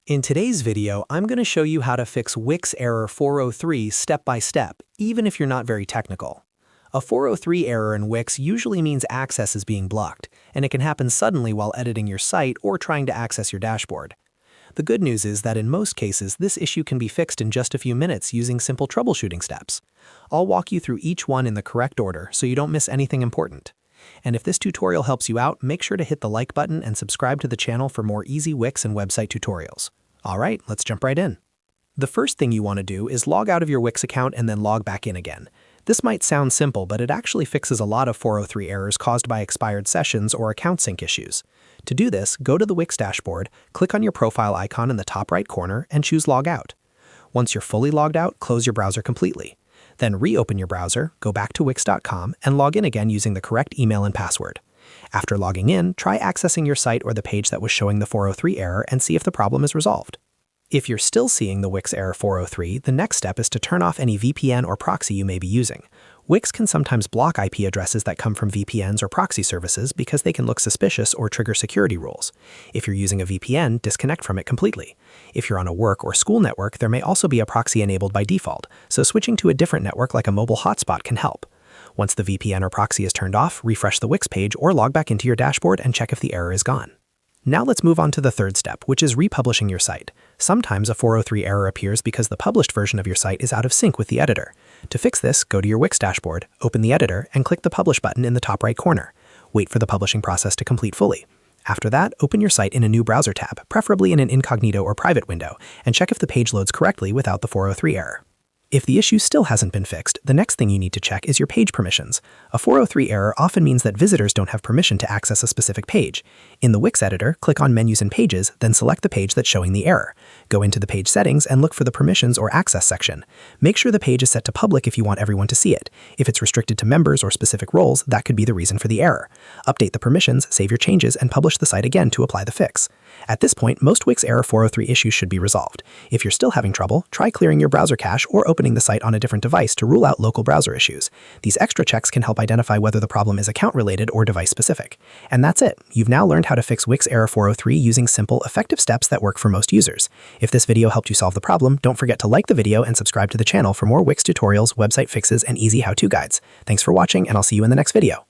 In today's video, I'm going to show you how to fix Wix Error 403 step by step, even if you're not very technical. A 403 error in Wix usually means access is being blocked, and it can happen suddenly while editing your site or trying to access your dashboard. The good news is that in most cases, this issue can be fixed in just a few minutes using simple troubleshooting steps. I'll walk you through each one in the correct order so you don't miss anything important. And if this tutorial helps you out, make sure to hit the like button and subscribe to the channel for more easy Wix and website tutorials. Alright, let's jump right in. The first thing you want to do is log out of your Wix account and then log back in again. This might sound simple, but it actually fixes a lot of 403 errors caused by expired sessions or account sync issues. To do this, go to the Wix dashboard, click on your profile icon in the top right corner, and choose Log Out. Once you're fully logged out, close your browser completely. Then reopen your browser, go back to wix.com, and log in again using the correct email and password. After logging in, try accessing your site or the page that was showing the 403 error and see if the problem is resolved. If you're still seeing the Wix error 403, the next step is to turn off any VPN or proxy you may be using. Wix can sometimes block IP addresses that come from VPNs or proxy services because they can look suspicious or trigger security rules. If you're using a VPN, disconnect from it completely. If you're on a work or school network, there may also be a proxy enabled by default, so switching to a different network like a mobile hotspot can help. Once the VPN or proxy is turned off, refresh the Wix page or log back into your dashboard and check if the error is gone. Now let's move on to the third step, which is republishing your site. Sometimes a 403 error appears because the published version of your site is out of sync with the editor. To fix this, go to your Wix dashboard, open the editor, and click the Publish button in the top right corner. Wait for the publishing process to complete fully. After that, open your site in a new browser tab, preferably in an incognito or private window, and check if the page loads correctly without the 403 error. If the issue still hasn't been fixed, the next thing you need to check is your page permissions. A 403 error often means that visitors don't have permission to access a specific page. In the Wix editor, click on Menus and Pages, then select the page that's showing the error. Go into the page settings and look for the Permissions or Access section. Make sure the page is set to public if you want everyone to see it. If it's restricted to members or specific roles, that could be the reason for the error. Update the permissions, save your changes, and publish the site again to apply the fix. At this point, most Wix error 403 issues should be resolved. If you're still having trouble, try clearing your browser cache or opening the site on a different device to rule out local browser issues. These extra checks can help identify whether the problem is account-related or device-specific. And that's it. You've now learned how to fix Wix error 403 using simple, effective steps that work for most users. If this video helped you solve the problem, don't forget to like the video and subscribe to the channel for more Wix tutorials, website fixes, and easy how-to guides. Thanks for watching, and I'll see you in the next video.